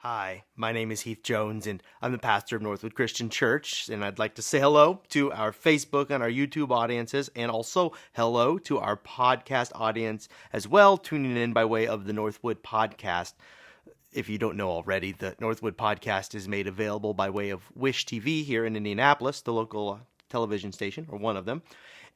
Hi, my name is Heath Jones, and I'm the pastor of Northwood Christian Church, and I'd like to say hello to our Facebook and our YouTube audiences, and also hello to our podcast audience as well, tuning in by way of the Northwood Podcast. If you don't know already, the Northwood Podcast is made available by way of Wish TV here in Indianapolis, the local television station, or one of them.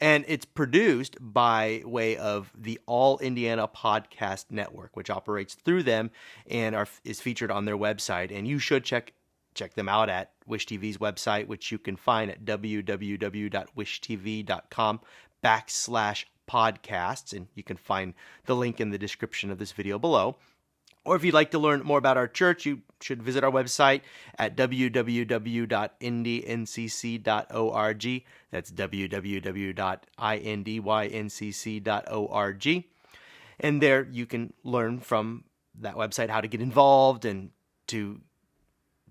And it's produced by way of the All Indiana Podcast Network, which operates through them and is featured on their website. And you should check them out at Wish TV's website, which you can find at www.wishtv.com/podcasts. And you can find the link in the description of this video below. Or if you'd like to learn more about our church, you should visit our website at www.indYncc.org. That's www.indYncc.org. And there you can learn from that website how to get involved and to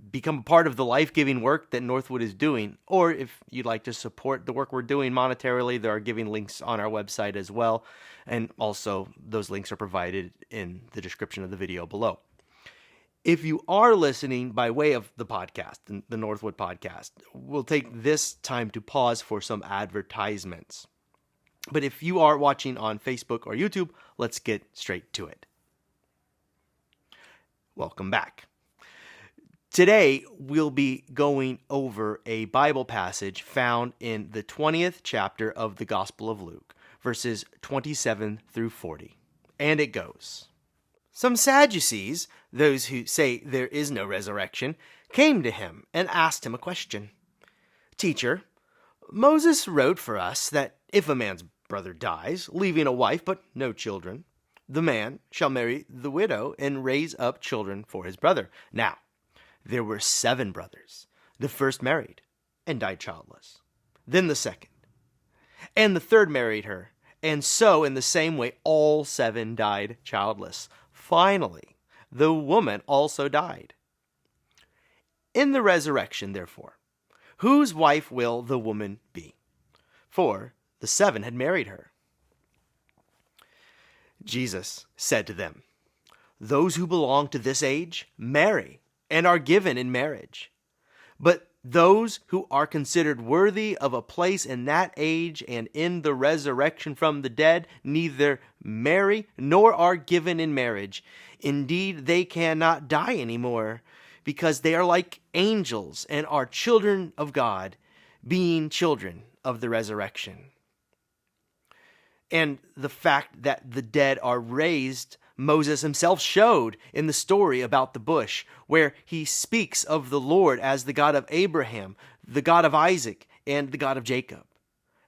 become a part of the life-giving work that Northwood is doing. Or if you'd like to support the work we're doing monetarily, there are giving links on our website as well. And also, those links are provided in the description of the video below. If you are listening by way of the podcast, the Northwood Podcast, we'll take this time to pause for some advertisements. But if you are watching on Facebook or YouTube, let's get straight to it. Welcome back. Today, we'll be going over a Bible passage found in the 20th chapter of the Gospel of Luke, verses 27 through 40. And it goes, "Some Sadducees, those who say there is no resurrection, came to him and asked him a question. 'Teacher, Moses wrote for us that if a man's brother dies, leaving a wife but no children, the man shall marry the widow and raise up children for his brother. Now, there were 7 brothers. The first married and died childless. Then the second. And the third married her. And so in the same way all 7 died childless. Finally, the woman also died. In the resurrection, therefore, whose wife will the woman be? For the 7 had married her.' Jesus said to them, 'Those who belong to this age marry and are given in marriage. But those who are considered worthy of a place in that age and in the resurrection from the dead neither marry nor are given in marriage. Indeed, they cannot die anymore, because they are like angels and are children of God, being children of the resurrection.' And the fact that the dead are raised, Moses himself showed in the story about the bush, where he speaks of the Lord as the God of Abraham, the God of Isaac, and the God of Jacob.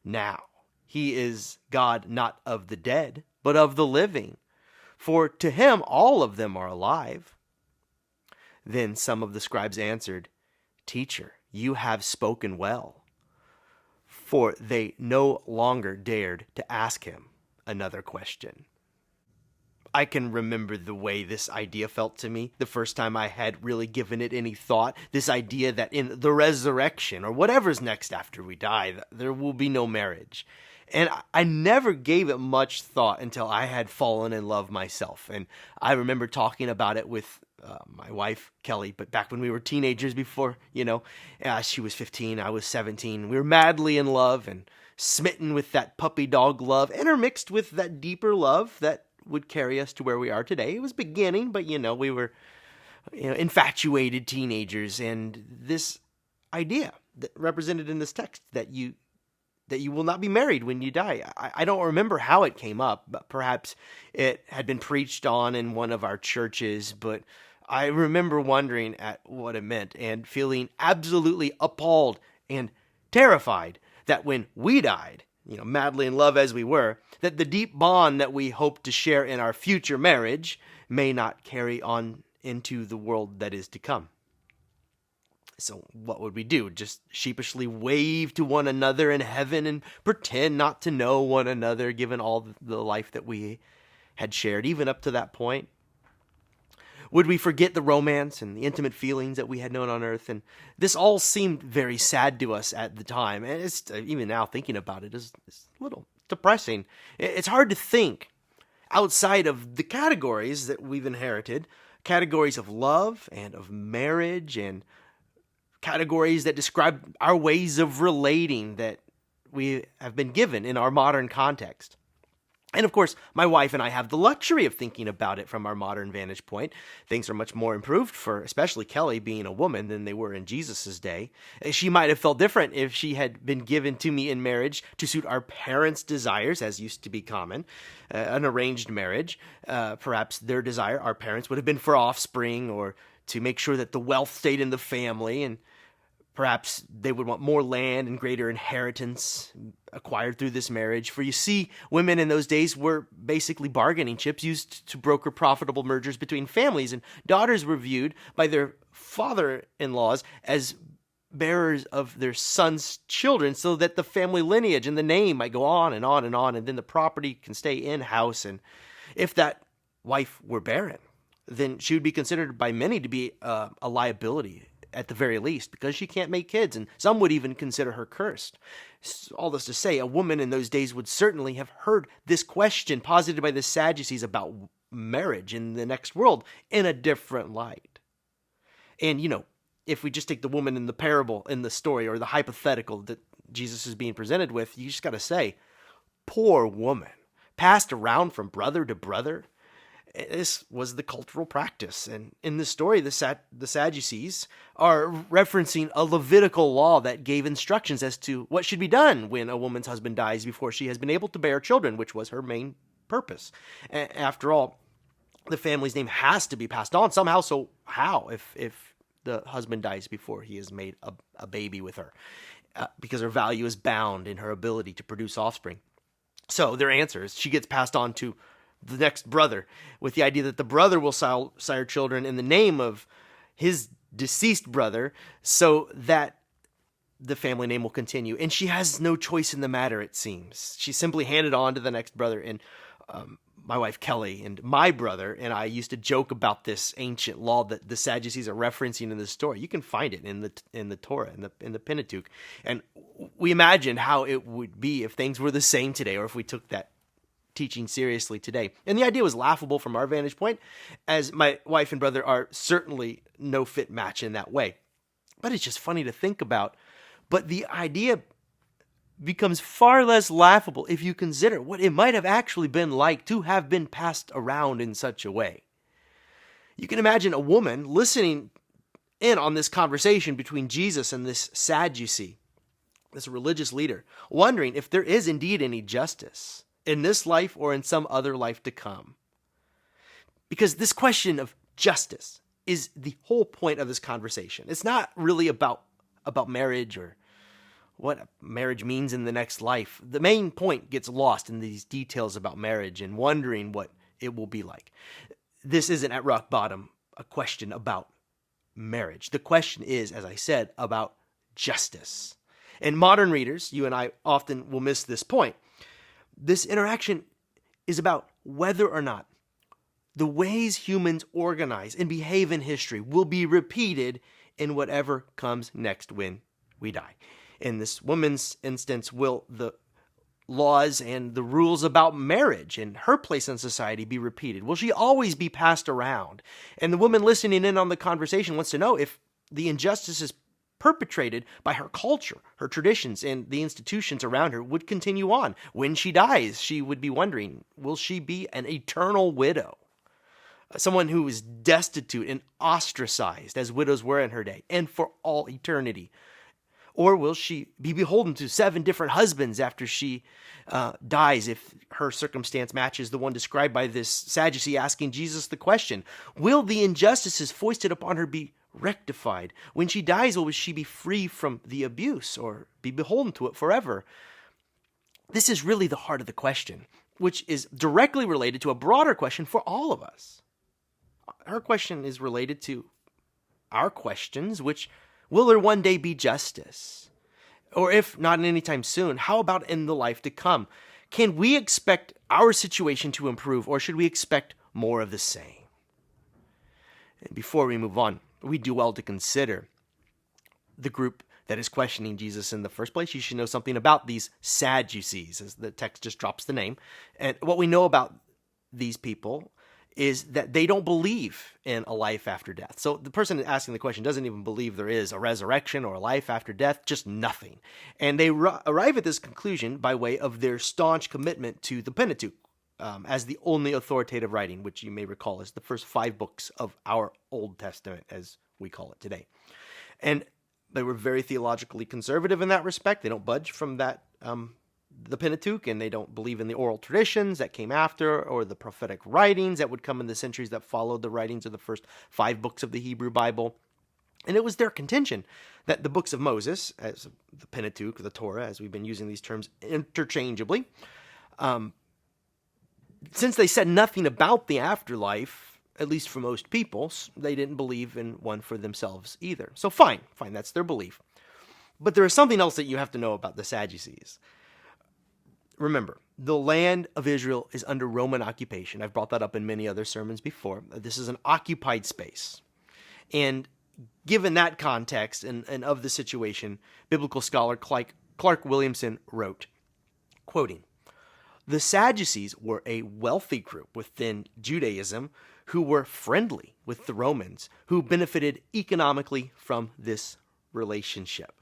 Now, he is God not of the dead, but of the living, for to him all of them are alive." Then some of the scribes answered, "Teacher, you have spoken well." For they no longer dared to ask him another question. I can remember the way this idea felt to me the first time I had really given it any thought. This idea that in the resurrection, or whatever's next after we die, there will be no marriage. And I never gave it much thought until I had fallen in love myself. And I remember talking about it with my wife, Kelly, but back when we were teenagers before, she was 15, I was 17. We were madly in love and smitten with that puppy dog love, intermixed with that deeper love that would carry us to where we are today. It was beginning, but we were infatuated teenagers, and this idea that represented in this text that you will not be married when you die. I don't remember how it came up, but perhaps it had been preached on in one of our churches, but I remember wondering at what it meant and feeling absolutely appalled and terrified that when we died, madly in love as we were, that the deep bond that we hope to share in our future marriage may not carry on into the world that is to come. So what would we do? Just sheepishly wave to one another in heaven and pretend not to know one another, given all the life that we had shared, even up to that point? Would we forget the romance and the intimate feelings that we had known on earth? And this all seemed very sad to us at the time. And it's, even now thinking about it, is a little depressing. It's hard to think outside of the categories that we've inherited categories of love and of marriage, and categories that describe our ways of relating that we have been given in our modern context. And of course, my wife and I have the luxury of thinking about it from our modern vantage point. Things are much more improved for especially Kelly being a woman than they were in Jesus' day. She might have felt different if she had been given to me in marriage to suit our parents' desires, as used to be common. An arranged marriage, perhaps their desire, our parents, would have been for offspring or to make sure that the wealth stayed in the family, and perhaps they would want more land and greater inheritance acquired through this marriage. For you see, women in those days were basically bargaining chips used to broker profitable mergers between families, and daughters were viewed by their father-in-laws as bearers of their sons' children so that the family lineage and the name might go on and on and on, and then the property can stay in-house. And if that wife were barren, then she would be considered by many to be a liability, at the very least, because she can't make kids, and some would even consider her cursed. All this to say, a woman in those days would certainly have heard this question posited by the Sadducees about marriage in the next world in a different light. And, if we just take the woman in the parable, in the story, or the hypothetical that Jesus is being presented with, you just got to say, poor woman, passed around from brother to brother. This was the cultural practice. And in this story, the Sadducees are referencing a Levitical law that gave instructions as to what should be done when a woman's husband dies before she has been able to bear children, which was her main purpose. After all, the family's name has to be passed on somehow. So how if the husband dies before he has made a baby with her? Because her value is bound in her ability to produce offspring. So their answer is she gets passed on to the next brother, with the idea that the brother will sire children in the name of his deceased brother, so that the family name will continue. And she has no choice in the matter, it seems. She's simply handed on to the next brother. And my wife Kelly and my brother and I used to joke about this ancient law that the Sadducees are referencing in the story. You can find it in the Torah, in the Pentateuch. And we imagined how it would be if things were the same today, or if we took that teaching seriously today. And the idea was laughable from our vantage point, as my wife and brother are certainly no fit match in that way. But it's just funny to think about. But the idea becomes far less laughable if you consider what it might have actually been like to have been passed around in such a way. You can imagine a woman listening in on this conversation between Jesus and this Sadducee, this religious leader, wondering if there is indeed any justice in this life or in some other life to come. Because this question of justice is the whole point of this conversation. It's not really about marriage or what marriage means in the next life. The main point gets lost in these details about marriage and wondering what it will be like. This isn't at rock bottom a question about marriage. The question is, as I said, about justice. And modern readers, you and I often will miss this point. This interaction is about whether or not the ways humans organize and behave in history will be repeated in whatever comes next when we die. In this woman's instance, will the laws and the rules about marriage and her place in society be repeated? Will she always be passed around? And the woman listening in on the conversation wants to know if the injustices perpetrated by her culture, her traditions, and the institutions around her would continue on. When she dies, she would be wondering, will she be an eternal widow? Someone who is destitute and ostracized, as widows were in her day, and for all eternity. Or will she be beholden to 7 different husbands after she dies, if her circumstance matches the one described by this Sadducee asking Jesus the question? Will the injustices foisted upon her be rectified? When she dies, will she be free from the abuse or be beholden to it forever? This is really the heart of the question, which is directly related to a broader question for all of us. Her question is related to our questions, which: will there one day be justice? Or if not anytime soon, how about in the life to come? Can we expect our situation to improve, or should we expect more of the same? And before we move on, we do well to consider the group that is questioning Jesus in the first place. You should know something about these Sadducees, as the text just drops the name. And what we know about these people is that they don't believe in a life after death. So the person asking the question doesn't even believe there is a resurrection or a life after death, just nothing. And they arrive at this conclusion by way of their staunch commitment to the Pentateuch as the only authoritative writing, which you may recall is the first 5 books of our Old Testament, as we call it today. And they were very theologically conservative in that respect. They don't budge from that, the Pentateuch, and they don't believe in the oral traditions that came after or the prophetic writings that would come in the centuries that followed the writings of the first 5 books of the Hebrew Bible. And it was their contention that the books of Moses, as the Pentateuch, the Torah, as we've been using these terms interchangeably, since they said nothing about the afterlife, at least for most people, they didn't believe in one for themselves either. So fine, that's their belief. But there is something else that you have to know about the Sadducees. Remember, the land of Israel is under Roman occupation. I've brought that up in many other sermons before. This is an occupied space. And given that context and of the situation, biblical scholar Clark Williamson wrote, quoting, "The Sadducees were a wealthy group within Judaism who were friendly with the Romans, who benefited economically from this relationship."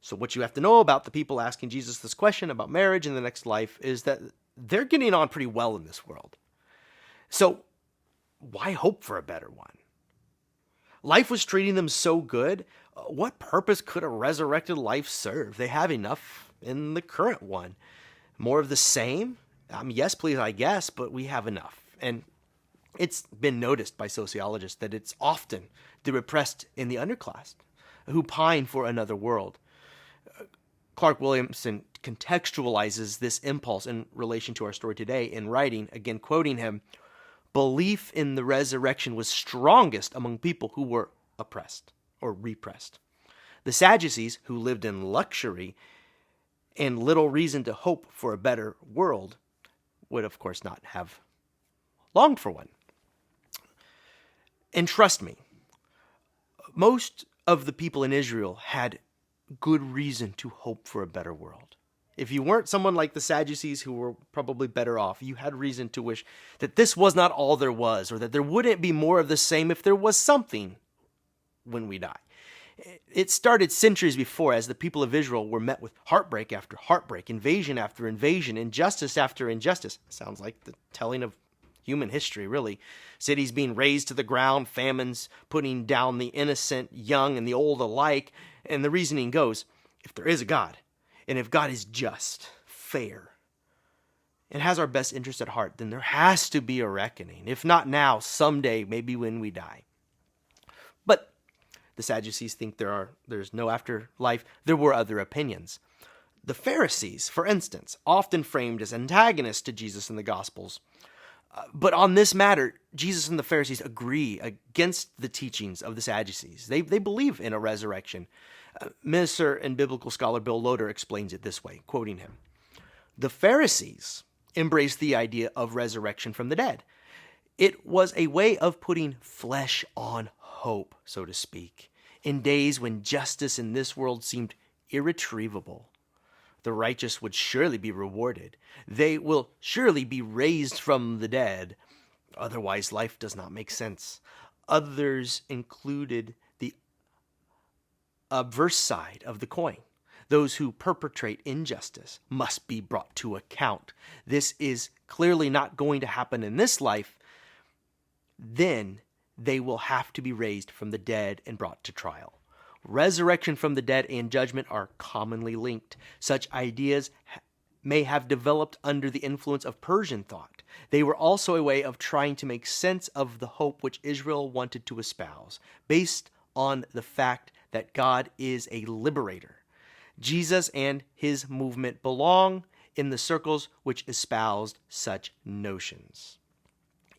So what you have to know about the people asking Jesus this question about marriage in the next life is that they're getting on pretty well in this world. So why hope for a better one? Life was treating them so good. What purpose could a resurrected life serve? They have enough in the current one. More of the same? Yes, please, I guess, but we have enough. And it's been noticed by sociologists that it's often the repressed in the underclass who pine for another world. Clark Williamson contextualizes this impulse in relation to our story today in writing, again quoting him, "Belief in the resurrection was strongest among people who were oppressed or repressed. The Sadducees, who lived in luxury and little reason to hope for a better world, would of course not have longed for one." And trust me, most of the people in Israel had good reason to hope for a better world. If you weren't someone like the Sadducees, who were probably better off, you had reason to wish that this was not all there was, or that there wouldn't be more of the same if there was something when we die. It started centuries before, as the people of Israel were met with heartbreak after heartbreak, invasion after invasion, injustice after injustice. Sounds like the telling of human history, really. Cities being razed to the ground, famines putting down the innocent, young, and the old alike. And the reasoning goes, if there is a God, and if God is just, fair, and has our best interest at heart, then there has to be a reckoning. If not now, someday, maybe when we die. But the Sadducees think there's no afterlife. There were other opinions. The Pharisees, for instance, often framed as antagonists to Jesus in the Gospels. But on this matter, Jesus and the Pharisees agree against the teachings of the Sadducees. They believe in a resurrection. Minister and biblical scholar Bill Loader explains it this way, quoting him. "The Pharisees embraced the idea of resurrection from the dead. It was a way of putting flesh on hope, so to speak, in days when justice in this world seemed irretrievable. The righteous would surely be rewarded. They will surely be raised from the dead. Otherwise, life does not make sense." Others included the obverse side of the coin. Those who perpetrate injustice must be brought to account. This is clearly not going to happen in this life. Then they will have to be raised from the dead and brought to trial. Resurrection from the dead and judgment are commonly linked. Such ideas may have developed under the influence of Persian thought. They were also a way of trying to make sense of the hope which Israel wanted to espouse, based on the fact that God is a liberator. Jesus and his movement belong in the circles which espoused such notions.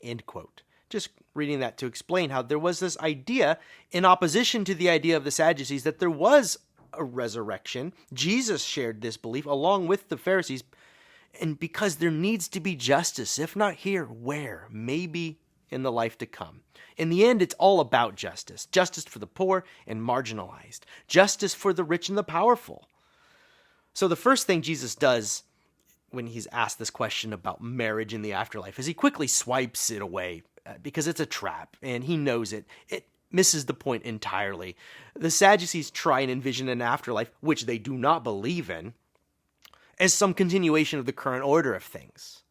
End quote. Just reading that to explain how there was this idea in opposition to the idea of the Sadducees that there was a resurrection. Jesus shared this belief along with the Pharisees, and because there needs to be justice, if not here, where? Maybe in the life to come. In the end, it's all about justice. Justice for the poor and marginalized. Justice for the rich and the powerful. So the first thing Jesus does when he's asked this question about marriage in the afterlife is he quickly swipes it away because it's a trap, and he knows it. It misses the point entirely. The Sadducees try and envision an afterlife, which they do not believe in, as some continuation of the current order of things.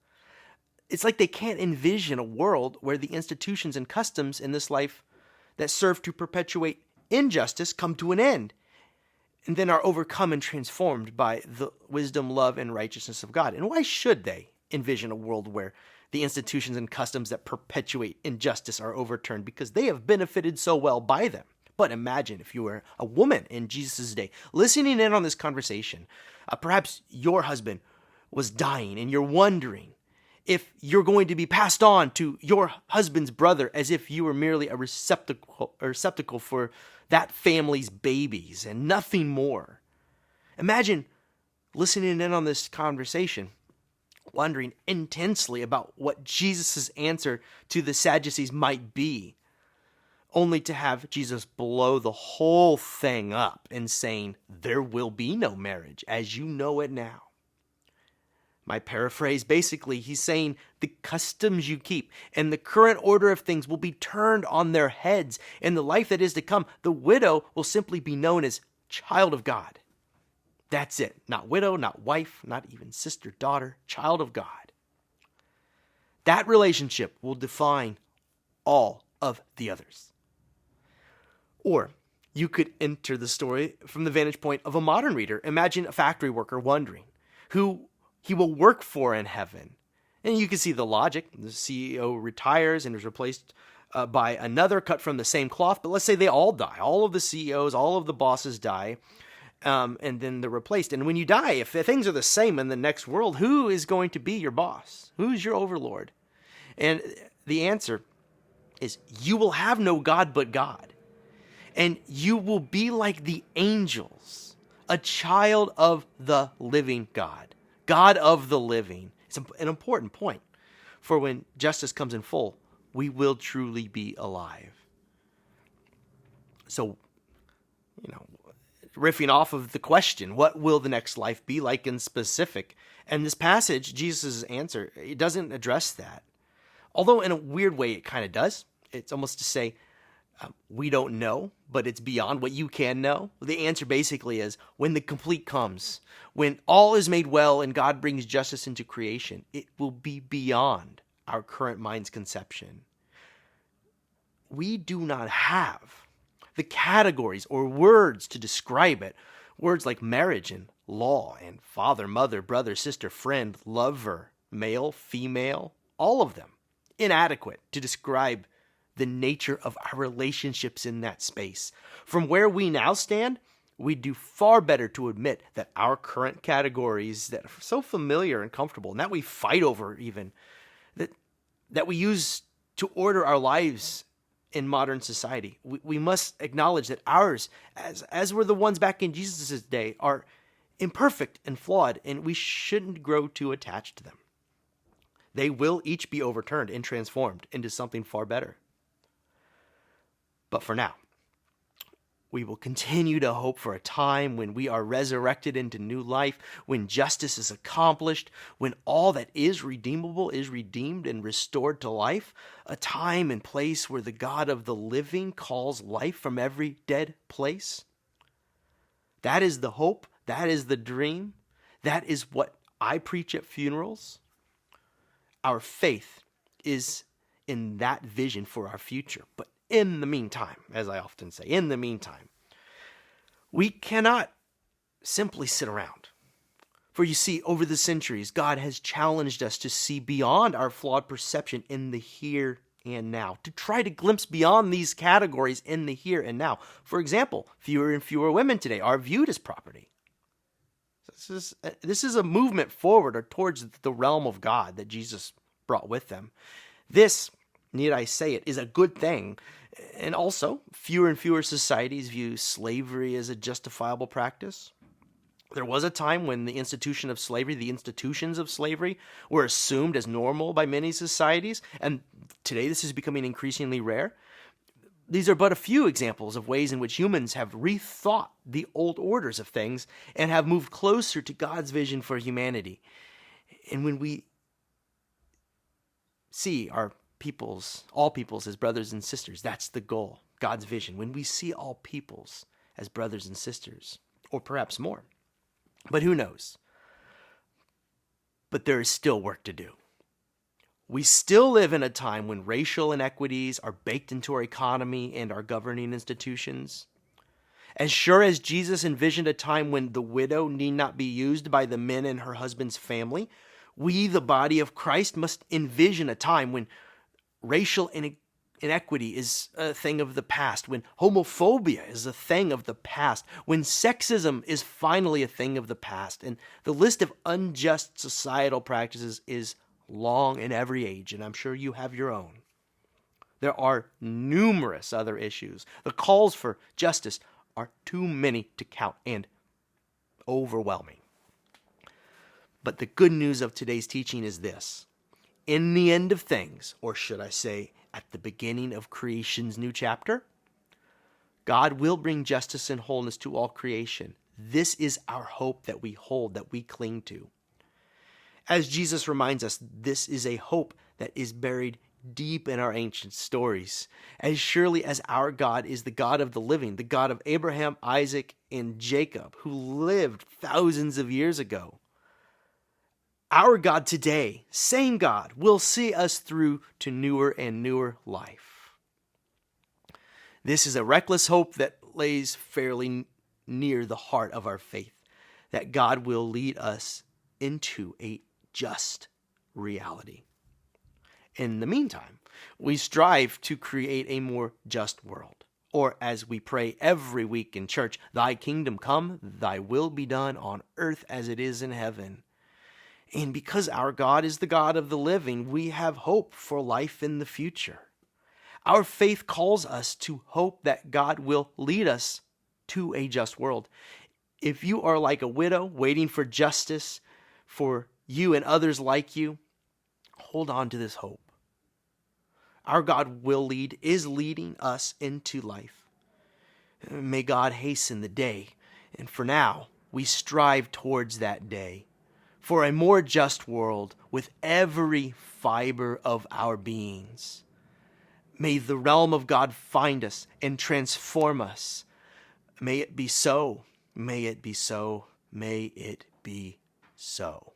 It's like they can't envision a world where the institutions and customs in this life that serve to perpetuate injustice come to an end, and then are overcome and transformed by the wisdom, love, and righteousness of God. And why should they envision a world where the institutions and customs that perpetuate injustice are overturned? Because they have benefited so well by them. But imagine if you were a woman in Jesus' day, listening in on this conversation. Perhaps your husband was dying, and you're wondering if you're going to be passed on to your husband's brother as if you were merely a receptacle for that family's babies and nothing more. Imagine listening in on this conversation, wondering intensely about what Jesus' answer to the Sadducees might be, only to have Jesus blow the whole thing up and saying, there will be no marriage as you know it now. My paraphrase, basically, he's saying the customs you keep and the current order of things will be turned on their heads. In the life that is to come, the widow will simply be known as child of God. That's it. Not widow, not wife, not even sister, daughter, child of God. That relationship will define all of the others. Or you could enter the story from the vantage point of a modern reader. Imagine a factory worker wondering who he will work for in heaven. And you can see the logic. The CEO retires and is replaced by another cut from the same cloth. But let's say they all die. All of the CEOs, all of the bosses die. And then they're replaced. And when you die, if things are the same in the next world, who is going to be your boss? Who's your overlord? And the answer is you will have no God but God. And you will be like the angels, a child of the living God. God of the living. It's an important point. For when justice comes in full, we will truly be alive. So, riffing off of the question, what will the next life be like in specific? And this passage, Jesus' answer, it doesn't address that. Although in a weird way, it kind of does. It's almost to say, we don't know, but it's beyond what you can know. The answer basically is when the complete comes, when all is made well and God brings justice into creation, it will be beyond our current mind's conception. We do not have the categories or words to describe it. Words like marriage and law and father, mother, brother, sister, friend, lover, male, female, all of them inadequate to describe the nature of our relationships in that space. From where we now stand, we do far better to admit that our current categories that are so familiar and comfortable, and that we fight over even, that we use to order our lives in modern society. We must acknowledge that ours, as were the ones back in Jesus' day, are imperfect and flawed, and we shouldn't grow too attached to them. They will each be overturned and transformed into something far better. But for now, we will continue to hope for a time when we are resurrected into new life, when justice is accomplished, when all that is redeemable is redeemed and restored to life, a time and place where the God of the living calls life from every dead place. That is the hope. That is the dream. That is what I preach at funerals. Our faith is in that vision for our future. But in the meantime, as I often say, in the meantime, we cannot simply sit around. For you see, over the centuries, God has challenged us to see beyond our flawed perception in the here and now, to try to glimpse beyond these categories in the here and now. For example, fewer and fewer women today are viewed as property. This is a movement forward or towards the realm of God that Jesus brought with them. This, need I say it, is a good thing. And also, fewer and fewer societies view slavery as a justifiable practice. There was a time when the institution of slavery, the institutions of slavery, were assumed as normal by many societies, and today this is becoming increasingly rare. These are but a few examples of ways in which humans have rethought the old orders of things and have moved closer to God's vision for humanity. And when we see all peoples as brothers and sisters, that's the goal, God's vision. When we see all peoples as brothers and sisters, or perhaps more, but who knows? But there is still work to do. We still live in a time when racial inequities are baked into our economy and our governing institutions. As sure as Jesus envisioned a time when the widow need not be used by the men in her husband's family, we, the body of Christ, must envision a time when racial inequity is a thing of the past, when homophobia is a thing of the past, when sexism is finally a thing of the past. And the list of unjust societal practices is long in every age, and I'm sure you have your own. There are numerous other issues. The calls for justice are too many to count and overwhelming. But the good news of today's teaching is this. In the end of things, or should I say, at the beginning of creation's new chapter, God will bring justice and wholeness to all creation. This is our hope that we hold, that we cling to. As Jesus reminds us, this is a hope that is buried deep in our ancient stories. As surely as our God is the God of the living, the God of Abraham, Isaac, and Jacob, who lived thousands of years ago, our God today, same God, will see us through to newer and newer life. This is a reckless hope that lays fairly near the heart of our faith, that God will lead us into a just reality. In the meantime, we strive to create a more just world. Or as we pray every week in church, thy kingdom come, thy will be done on earth as it is in heaven. And because our God is the God of the living, we have hope for life in the future. Our faith calls us to hope that God will lead us to a just world. If you are like a widow waiting for justice for you and others like you, hold on to this hope. Our God is leading us into life. May God hasten the day. And for now, we strive towards that day, for a more just world with every fiber of our beings. May the realm of God find us and transform us. May it be so. May it be so. May it be so.